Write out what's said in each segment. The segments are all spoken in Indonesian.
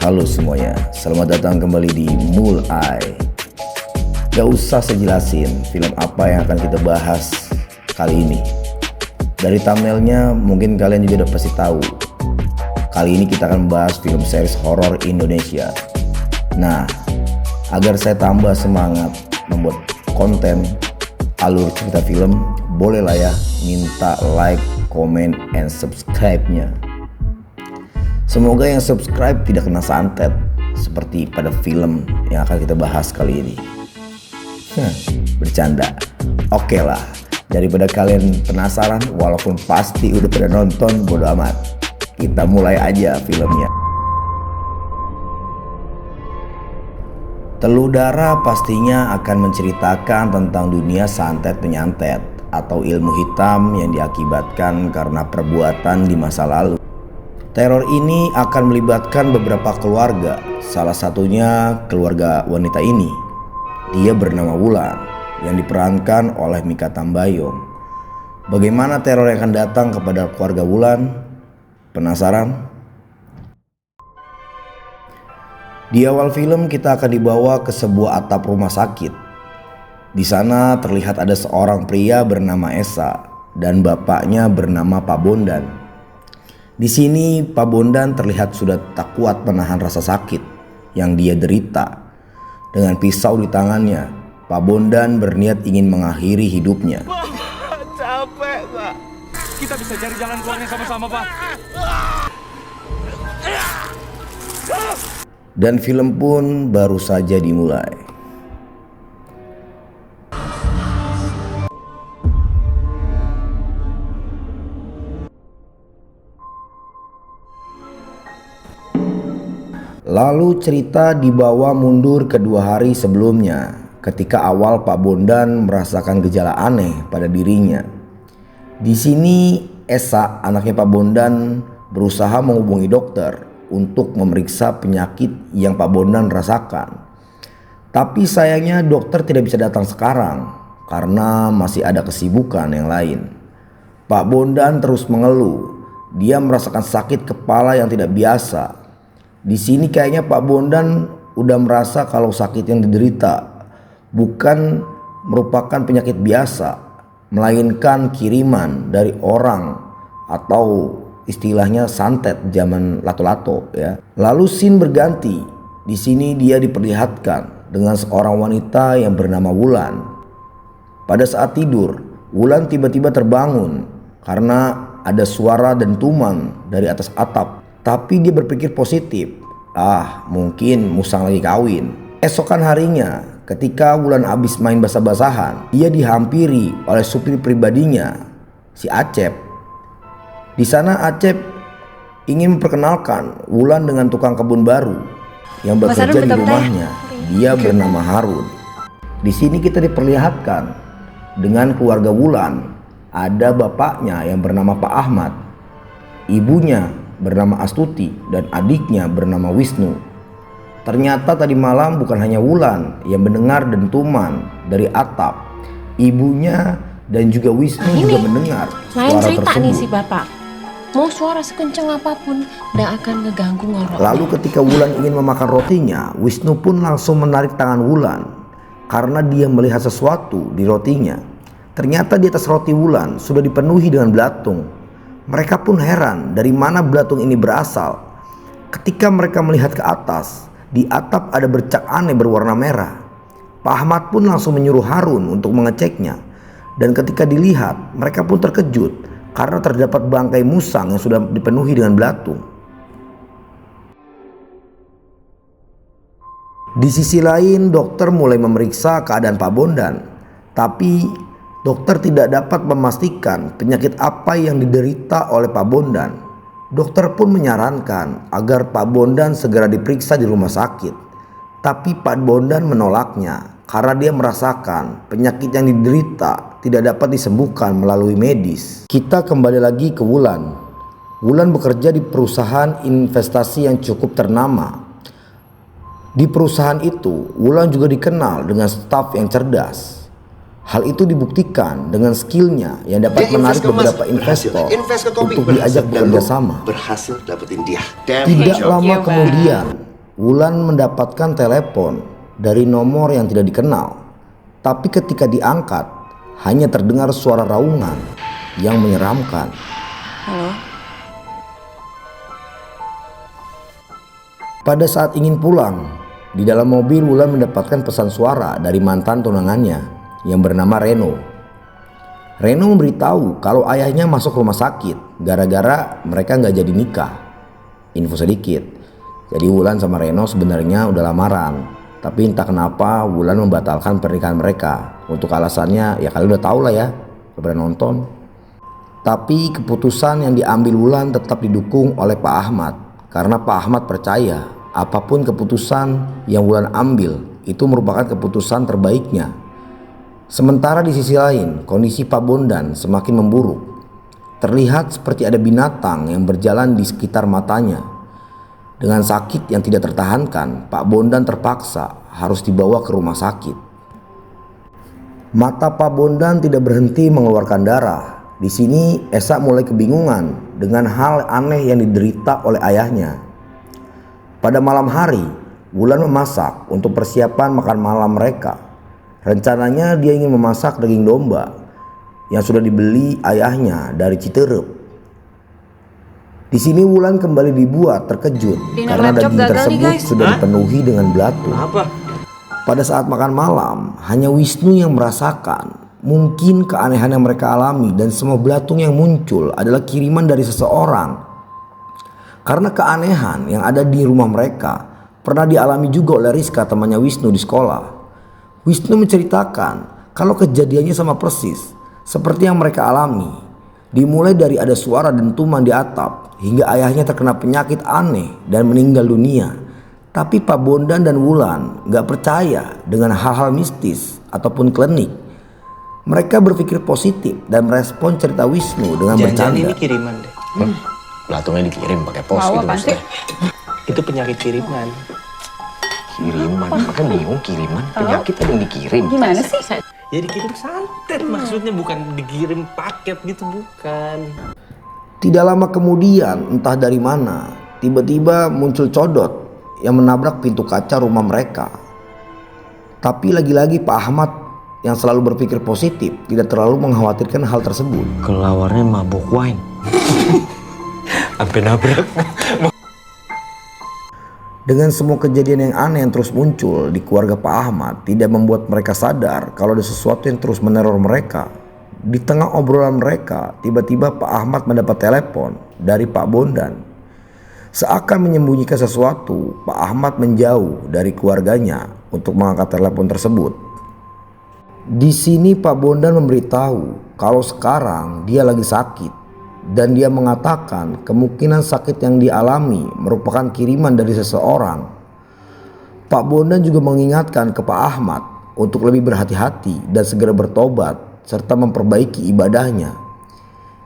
Halo semuanya, selamat datang kembali di Mulai. Gak usah saya jelasin film apa yang akan kita bahas kali ini. Dari thumbnailnya mungkin kalian juga udah pasti tahu. Kali ini kita akan membahas film series horor Indonesia. Nah, agar saya tambah semangat membuat konten alur cerita film, bolehlah ya minta like, comment, and subscribe-nya. Semoga yang subscribe tidak kena santet seperti pada film yang akan kita bahas kali ini. Bercanda. Oke lah, daripada kalian penasaran walaupun pasti udah pada nonton, bodo amat. Kita mulai aja filmnya. Teluh Darah pastinya akan menceritakan tentang dunia santet penyantet atau ilmu hitam yang diakibatkan karena perbuatan di masa lalu. Teror ini akan melibatkan beberapa keluarga, salah satunya keluarga wanita ini. Dia bernama Wulan yang diperankan oleh Mikha Tambayong. Bagaimana teror yang akan datang kepada keluarga Wulan? Penasaran? Di awal film kita akan dibawa ke sebuah atap rumah sakit. Di sana terlihat ada seorang pria bernama Esa dan bapaknya bernama Pak Bondan. Di sini Pak Bondan terlihat sudah tak kuat menahan rasa sakit yang dia derita. Dengan pisau di tangannya, Pak Bondan berniat ingin mengakhiri hidupnya. Capek, Pak. Kita bisa cari jalan keluarnya sama-sama, Pak. Dan film pun baru saja dimulai. Lalu cerita dibawa mundur ke 2 hari sebelumnya, ketika awal Pak Bondan merasakan gejala aneh pada dirinya. Di sini Esa, anaknya Pak Bondan, berusaha menghubungi dokter untuk memeriksa penyakit yang Pak Bondan rasakan. Tapi sayangnya dokter tidak bisa datang sekarang karena masih ada kesibukan yang lain. Pak Bondan terus mengeluh. Dia merasakan sakit kepala yang tidak biasa. Di sini kayaknya Pak Bondan udah merasa kalau sakit yang diderita bukan merupakan penyakit biasa, melainkan kiriman dari orang atau istilahnya santet zaman lato-lato ya. Lalu scene berganti. Di sini dia diperlihatkan dengan seorang wanita yang bernama Wulan. Pada saat tidur, Wulan tiba-tiba terbangun karena ada suara dentuman dari atas atap. Tapi dia berpikir positif. Mungkin musang lagi kawin. Esokan harinya, ketika Wulan habis main basah-basahan, dia dihampiri oleh supir pribadinya, si Acep. Di sana Acep ingin memperkenalkan Wulan dengan tukang kebun baru yang bekerja di rumahnya. Dia bernama Harun. Di sini kita diperlihatkan dengan keluarga Wulan. Ada bapaknya yang bernama Pak Ahmad, ibunya bernama Astuti, dan adiknya bernama Wisnu. Ternyata tadi malam bukan hanya Wulan yang mendengar dentuman dari atap. Ibunya dan juga Wisnu juga mendengar lain suara cerita tersebut. nih si bapak. Mau suara sekencang apapun tidak akan ngeganggu ngorok. Lalu ketika Wulan ingin memakan rotinya, Wisnu pun langsung menarik tangan Wulan karena dia melihat sesuatu di rotinya. Ternyata di atas roti Wulan sudah dipenuhi dengan belatung. Mereka pun heran dari mana belatung ini berasal. Ketika mereka melihat ke atas, di atap ada bercak aneh berwarna merah. Pak Ahmad pun langsung menyuruh Harun untuk mengeceknya. Dan ketika dilihat, mereka pun terkejut karena terdapat bangkai musang yang sudah dipenuhi dengan belatung. Di sisi lain, dokter mulai memeriksa keadaan Pak Bondan. Tapi dokter tidak dapat memastikan penyakit apa yang diderita oleh Pak Bondan. Dokter pun menyarankan agar Pak Bondan segera diperiksa di rumah sakit. Tapi Pak Bondan menolaknya karena dia merasakan penyakit yang diderita tidak dapat disembuhkan melalui medis. Kita kembali lagi ke Wulan. Wulan bekerja di perusahaan investasi yang cukup ternama. Di perusahaan itu, Wulan juga dikenal dengan staf yang cerdas. Hal itu dibuktikan dengan skillnya yang dapat menarik beberapa investor untuk diajak bekerja sama. Berhasil dapetin dia. Tidak lama kemudian, Wulan mendapatkan telepon dari nomor yang tidak dikenal. Tapi ketika diangkat, hanya terdengar suara raungan yang menyeramkan. Halo? Pada saat ingin pulang, di dalam mobil Wulan mendapatkan pesan suara dari mantan tunangannya yang bernama Reno. Reno memberitahu kalau ayahnya masuk rumah sakit gara-gara mereka nggak jadi nikah. Info sedikit, jadi Wulan sama Reno sebenarnya udah lamaran, tapi entah kenapa Wulan membatalkan pernikahan mereka. Untuk alasannya ya kalian udah tahu lah ya, udah pernah nonton. Tapi keputusan yang diambil Wulan tetap didukung oleh Pak Ahmad, karena Pak Ahmad percaya apapun keputusan yang Wulan ambil itu merupakan keputusan terbaiknya. Sementara di sisi lain, kondisi Pak Bondan semakin memburuk. Terlihat seperti ada binatang yang berjalan di sekitar matanya. Dengan sakit yang tidak tertahankan, Pak Bondan terpaksa harus dibawa ke rumah sakit. Mata Pak Bondan tidak berhenti mengeluarkan darah. Di sini Esa mulai kebingungan dengan hal aneh yang diderita oleh ayahnya. Pada malam hari, Wulan memasak untuk persiapan makan malam mereka. Rencananya dia ingin memasak daging domba yang sudah dibeli ayahnya dari Citerep. Di sini Wulan kembali dibuat terkejut karena daging tersebut sudah dipenuhi dengan belatung. Pada saat makan malam, hanya Wisnu yang merasakan mungkin keanehan yang mereka alami, dan semua belatung yang muncul adalah kiriman dari seseorang. Karena keanehan yang ada di rumah mereka pernah dialami juga oleh Rizka, temannya Wisnu di sekolah. Wisnu menceritakan kalau kejadiannya sama persis seperti yang mereka alami. Dimulai dari ada suara dentuman di atap hingga ayahnya terkena penyakit aneh dan meninggal dunia. Tapi Pak Bondan dan Wulan gak percaya dengan hal-hal mistis ataupun klinik. Mereka berpikir positif dan merespon cerita Wisnu dengan bercanda. Jangan ini kiriman deh. Belatungnya dikirim pakai pos gitu maksudnya. Itu penyakit kiriman. Kiriman, makanya bingung kiriman. Penyakit ada yang dikirim. Gimana sih? Ya dikirim santet maksudnya, bukan dikirim paket gitu, bukan. Tidak lama kemudian, entah dari mana, tiba-tiba muncul codot yang menabrak pintu kaca rumah mereka. Tapi lagi-lagi Pak Ahmad yang selalu berpikir positif tidak terlalu mengkhawatirkan hal tersebut. Kelawarnya mabuk wine. Sampai nabrak. Dengan semua kejadian yang aneh yang terus muncul di keluarga Pak Ahmad tidak membuat mereka sadar kalau ada sesuatu yang terus meneror mereka. Di tengah obrolan mereka, tiba-tiba Pak Ahmad mendapat telepon dari Pak Bondan. Seakan menyembunyikan sesuatu, Pak Ahmad menjauh dari keluarganya untuk mengangkat telepon tersebut. Di sini Pak Bondan memberitahu kalau sekarang dia lagi sakit, dan dia mengatakan kemungkinan sakit yang dialami merupakan kiriman dari seseorang. Pak Bondan juga mengingatkan ke Pak Ahmad untuk lebih berhati-hati dan segera bertobat serta memperbaiki ibadahnya.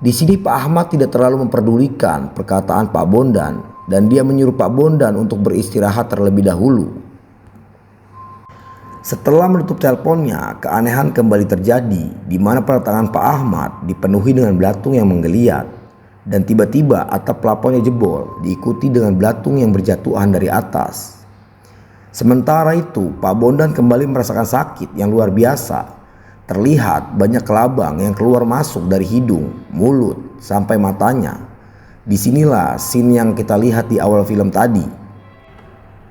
Di sini Pak Ahmad tidak terlalu memperdulikan perkataan Pak Bondan dan dia menyuruh Pak Bondan untuk beristirahat terlebih dahulu. Setelah menutup teleponnya, keanehan kembali terjadi di mana pada tangan Pak Ahmad dipenuhi dengan belatung yang menggeliat, dan tiba-tiba atap plafonnya jebol diikuti dengan belatung yang berjatuhan dari atas. Sementara itu Pak Bondan kembali merasakan sakit yang luar biasa. Terlihat banyak kelabang yang keluar masuk dari hidung, mulut, sampai matanya. Disinilah scene yang kita lihat di awal film tadi.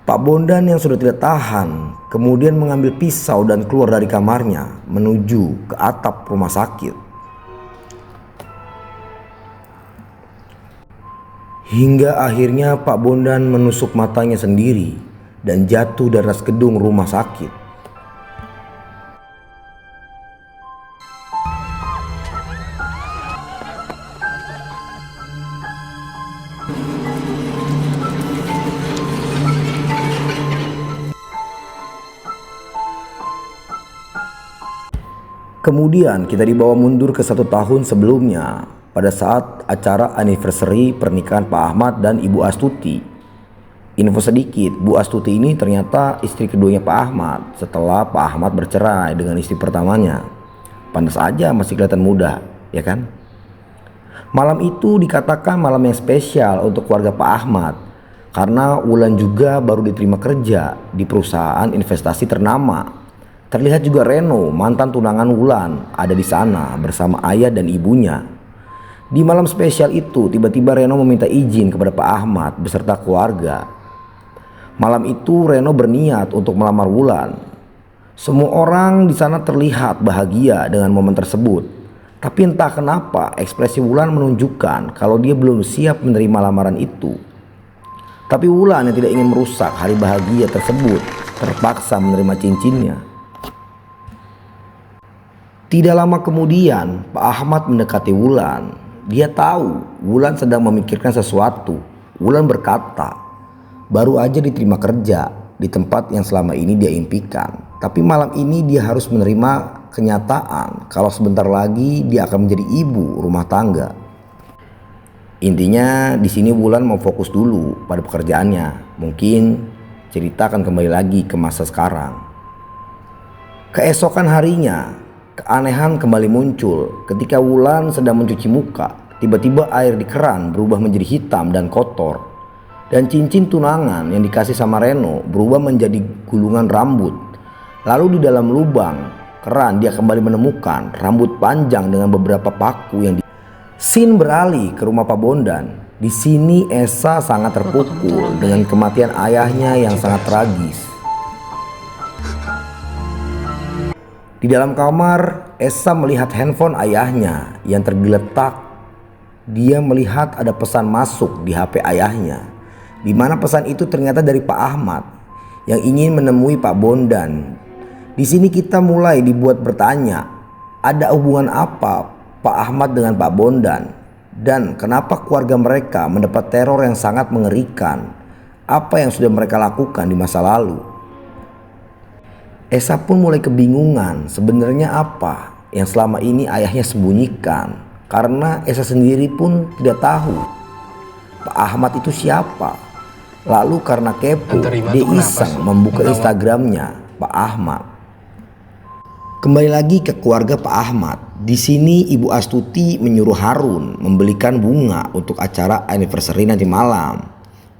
Pak Bondan yang sudah tidak tahan kemudian mengambil pisau dan keluar dari kamarnya menuju ke atap rumah sakit. Hingga akhirnya Pak Bondan menusuk matanya sendiri dan jatuh dari atas gedung rumah sakit. Kemudian kita dibawa mundur ke 1 tahun sebelumnya pada saat acara anniversary pernikahan Pak Ahmad dan Ibu Astuti. Info sedikit, Bu Astuti ini ternyata istri keduanya Pak Ahmad setelah Pak Ahmad bercerai dengan istri pertamanya. Pantas aja masih kelihatan muda, ya kan? Malam itu dikatakan malam yang spesial untuk keluarga Pak Ahmad Karena Wulan juga baru diterima kerja di perusahaan investasi ternama. Terlihat juga Reno, mantan tunangan Wulan, ada di sana bersama ayah dan ibunya. Di malam spesial itu, tiba-tiba Reno meminta izin kepada Pak Ahmad beserta keluarga. Malam itu Reno berniat untuk melamar Wulan. Semua orang di sana terlihat bahagia dengan momen tersebut. Tapi entah kenapa ekspresi Wulan menunjukkan kalau dia belum siap menerima lamaran itu. Tapi Wulan yang tidak ingin merusak hari bahagia tersebut terpaksa menerima cincinnya. Tidak lama kemudian Pak Ahmad mendekati Wulan. Dia tahu Wulan sedang memikirkan sesuatu. Wulan berkata, baru aja diterima kerja di tempat yang selama ini dia impikan. Tapi malam ini dia harus menerima kenyataan kalau sebentar lagi dia akan menjadi ibu rumah tangga. Intinya di sini Wulan mau fokus dulu pada pekerjaannya. Mungkin cerita akan kembali lagi ke masa sekarang. Keesokan harinya, keanehan kembali muncul ketika Wulan sedang mencuci muka. Tiba-tiba air di keran berubah menjadi hitam dan kotor. Dan cincin tunangan yang dikasih sama Reno berubah menjadi gulungan rambut. Lalu di dalam lubang keran dia kembali menemukan rambut panjang dengan beberapa paku yang Scene beralih ke rumah Pak Bondan. Di sini Esa sangat terpukul dengan kematian ayahnya yang sangat tragis. Di dalam kamar, Esa melihat handphone ayahnya yang tergeletak. Dia melihat ada pesan masuk di HP ayahnya, di mana pesan itu ternyata dari Pak Ahmad yang ingin menemui Pak Bondan. Di sini kita mulai dibuat bertanya, ada hubungan apa Pak Ahmad dengan Pak Bondan, dan kenapa keluarga mereka mendapat teror yang sangat mengerikan? Apa yang sudah mereka lakukan di masa lalu? Esa pun mulai kebingungan sebenarnya apa yang selama ini ayahnya sembunyikan, karena Esa sendiri pun tidak tahu Pak Ahmad itu siapa. Lalu karena kepo, dia iseng membuka Instagramnya Pak Ahmad. Kembali lagi ke keluarga Pak Ahmad. Di sini Ibu Astuti menyuruh Harun membelikan bunga untuk acara anniversary nanti malam.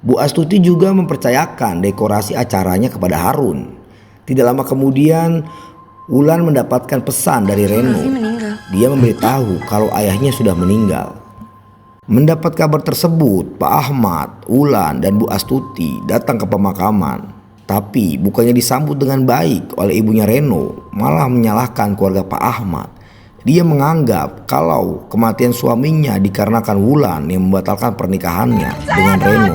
Bu Astuti juga mempercayakan dekorasi acaranya kepada Harun. Tidak lama kemudian Wulan mendapatkan pesan dari Reno. Dia memberitahu kalau ayahnya sudah meninggal. Mendapat kabar tersebut, Pak Ahmad, Wulan, dan Bu Astuti datang ke pemakaman. Tapi bukannya disambut dengan baik oleh ibunya Reno, malah menyalahkan keluarga Pak Ahmad. Dia menganggap kalau kematian suaminya dikarenakan Wulan yang membatalkan pernikahannya dengan Reno.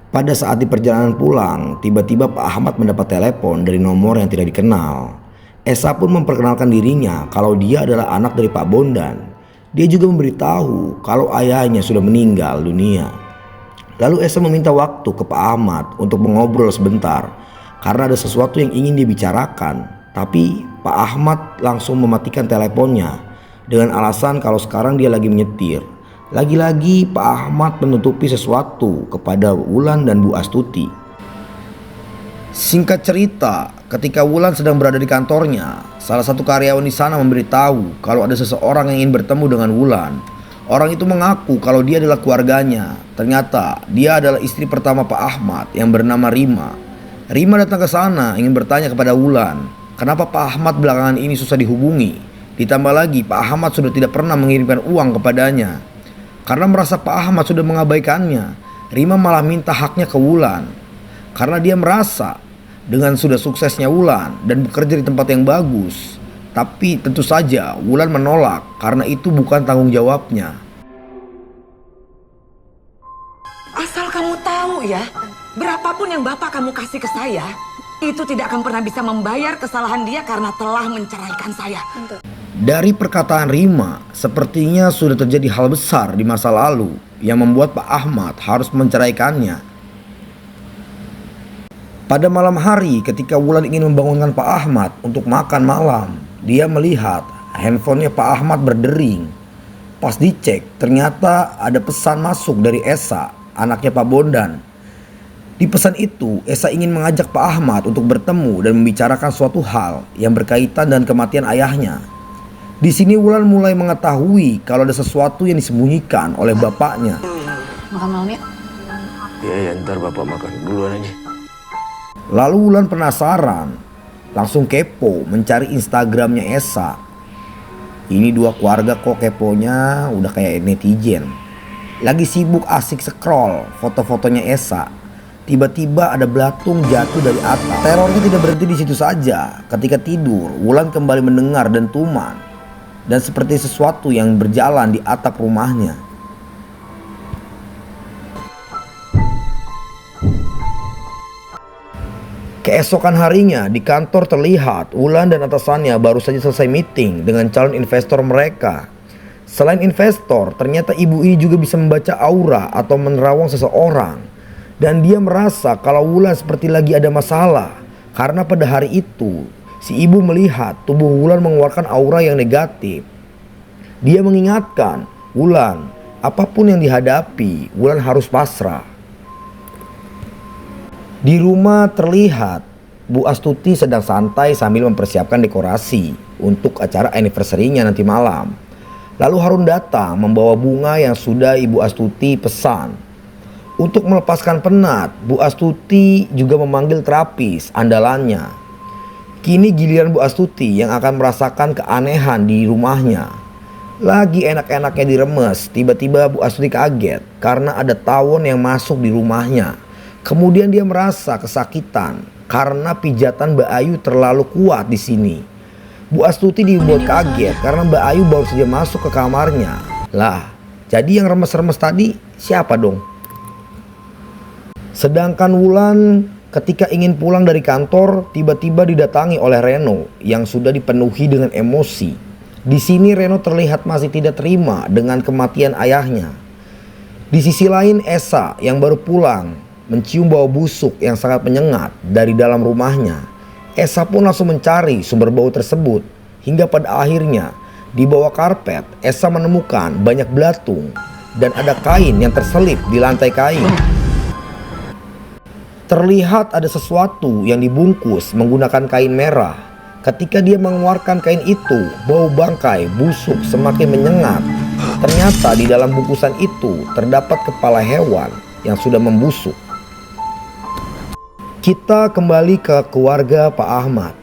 Pada saat di perjalanan pulang, tiba-tiba Pak Ahmad mendapat telepon dari nomor yang tidak dikenal. Esa pun memperkenalkan dirinya kalau dia adalah anak dari Pak Bondan. Dia juga memberitahu kalau ayahnya sudah meninggal dunia. Lalu Esa meminta waktu ke Pak Ahmad untuk mengobrol sebentar karena ada sesuatu yang ingin dia bicarakan. Tapi Pak Ahmad langsung mematikan teleponnya dengan alasan kalau sekarang dia lagi menyetir. Lagi-lagi Pak Ahmad menutupi sesuatu kepada Wulan dan Bu Astuti. Singkat cerita, ketika Wulan sedang berada di kantornya, salah satu karyawan di sana memberitahu kalau ada seseorang yang ingin bertemu dengan Wulan. Orang itu mengaku kalau dia adalah keluarganya. Ternyata dia adalah istri pertama Pak Ahmad yang bernama Rima. Rima datang ke sana ingin bertanya kepada Wulan, kenapa Pak Ahmad belakangan ini susah dihubungi. Ditambah lagi Pak Ahmad sudah tidak pernah mengirimkan uang kepadanya. Karena merasa Pak Ahmad sudah mengabaikannya, Rima malah minta haknya ke Wulan. Karena dia merasa dengan sudah suksesnya Wulan dan bekerja di tempat yang bagus. Tapi tentu saja Wulan menolak karena itu bukan tanggung jawabnya. Asal kamu tahu ya, berapapun yang Bapak kamu kasih ke saya, itu tidak akan pernah bisa membayar kesalahan dia karena telah menceraikan saya. Dari perkataan Rima, sepertinya sudah terjadi hal besar di masa lalu yang membuat Pak Ahmad harus menceraikannya. Pada malam hari ketika Wulan ingin membangunkan Pak Ahmad untuk makan malam, dia melihat handphonenya Pak Ahmad berdering. Pas dicek, ternyata ada pesan masuk dari Esa, anaknya Pak Bondan. Di pesan itu, Esa ingin mengajak Pak Ahmad untuk bertemu dan membicarakan suatu hal yang berkaitan dengan kematian ayahnya. Di sini Wulan mulai mengetahui kalau ada sesuatu yang disembunyikan oleh bapaknya. Makan malam yuk. Iya, ntar bapak makan duluan aja. Lalu Wulan penasaran, langsung kepo mencari Instagramnya Esa. Ini dua keluarga kok keponya udah kayak netizen. Lagi sibuk asik scroll foto-fotonya Esa. Tiba-tiba ada belatung jatuh dari atas. Terornya tidak berhenti di situ saja. Ketika tidur, Wulan kembali mendengar dentuman dan seperti sesuatu yang berjalan di atap rumahnya. Keesokan harinya di kantor terlihat Wulan dan atasannya baru saja selesai meeting dengan calon investor mereka. Selain investor, ternyata ibu ini juga bisa membaca aura atau menerawang seseorang. Dan dia merasa kalau Wulan seperti lagi ada masalah. Karena pada hari itu, si ibu melihat tubuh Wulan mengeluarkan aura yang negatif. Dia mengingatkan, Wulan, apapun yang dihadapi, Wulan harus pasrah. Di rumah terlihat Bu Astuti sedang santai sambil mempersiapkan dekorasi untuk acara anniversary-nya nanti malam. Lalu Harun datang membawa bunga yang sudah Ibu Astuti pesan. Untuk melepaskan penat, Bu Astuti juga memanggil terapis andalannya. Kini giliran Bu Astuti yang akan merasakan keanehan di rumahnya. Lagi enak-enaknya diremes, tiba-tiba Bu Astuti kaget karena ada tawon yang masuk di rumahnya. Kemudian dia merasa kesakitan karena pijatan Mbak Ayu terlalu kuat di sini. Bu Astuti dibuat kaget karena Mbak Ayu baru saja masuk ke kamarnya. Lah, jadi yang remes-remes tadi siapa dong? Sedangkan Wulan ketika ingin pulang dari kantor tiba-tiba didatangi oleh Reno yang sudah dipenuhi dengan emosi. Di sini Reno terlihat masih tidak terima dengan kematian ayahnya. Di sisi lain Esa yang baru pulang mencium bau busuk yang sangat menyengat dari dalam rumahnya. Esa pun langsung mencari sumber bau tersebut. Hingga pada akhirnya di bawah karpet Esa menemukan banyak belatung dan ada kain yang terselip di lantai kain. Terlihat ada sesuatu yang dibungkus menggunakan kain merah. Ketika dia mengeluarkan kain itu, bau bangkai busuk semakin menyengat. Ternyata di dalam bungkusan itu terdapat kepala hewan yang sudah membusuk. Kita kembali ke keluarga Pak Ahmad.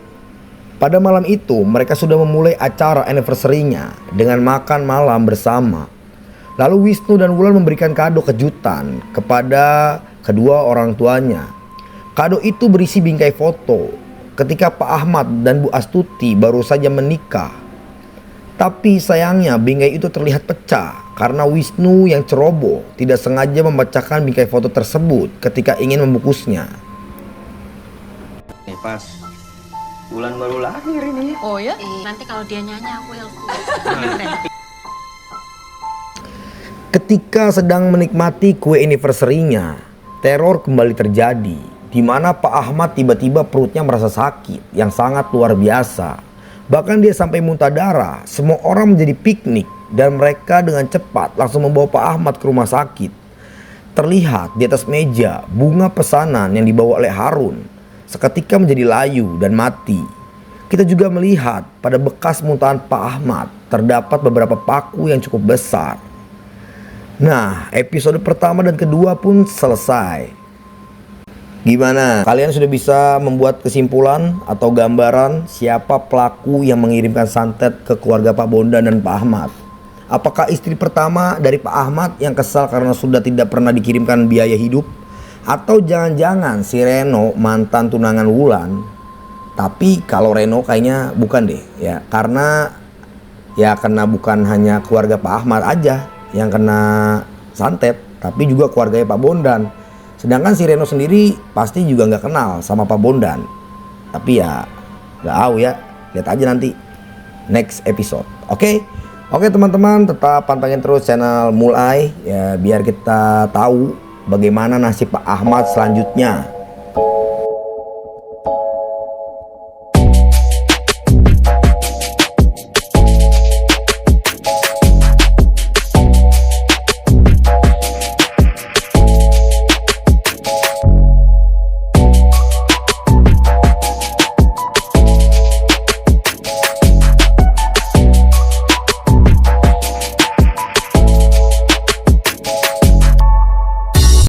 Pada malam itu mereka sudah memulai acara anniversary-nya dengan makan malam bersama. Lalu Wisnu dan Wulan memberikan kado kejutan kepada kedua orang tuanya. Kado itu berisi bingkai foto ketika Pak Ahmad dan Bu Astuti baru saja menikah. Tapi sayangnya bingkai itu terlihat pecah karena Wisnu yang ceroboh tidak sengaja memecahkan bingkai foto tersebut ketika ingin membungkusnya. Nih pas bulan baru lahir ini. Oh ya? Nanti kalau dia nyanyi aku ilmu. Ketika sedang menikmati kue anniversary-nya, teror kembali terjadi, di mana Pak Ahmad tiba-tiba perutnya merasa sakit yang sangat luar biasa. Bahkan dia sampai muntah darah. Semua orang menjadi piknik dan mereka dengan cepat langsung membawa Pak Ahmad ke rumah sakit. Terlihat di atas meja bunga pesanan yang dibawa oleh Harun seketika menjadi layu dan mati. Kita juga melihat pada bekas muntahan Pak Ahmad terdapat beberapa paku yang cukup besar. Nah, episode pertama dan kedua pun selesai. Gimana? Kalian sudah bisa membuat kesimpulan atau gambaran siapa pelaku yang mengirimkan santet ke keluarga Pak Bondan dan Pak Ahmad? Apakah istri pertama dari Pak Ahmad yang kesal karena sudah tidak pernah dikirimkan biaya hidup? Atau jangan-jangan si Reno mantan tunangan Wulan? Tapi kalau Reno kayaknya bukan deh ya. Karena bukan hanya keluarga Pak Ahmad aja yang kena santet, tapi juga keluarganya Pak Bondan. Sedangkan si Reno sendiri pasti juga nggak kenal sama Pak Bondan. Tapi ya nggak tahu ya, lihat aja nanti next episode. Oke teman-teman, tetap pantengin terus channel Mulai ya, biar kita tahu bagaimana nasib Pak Ahmad selanjutnya.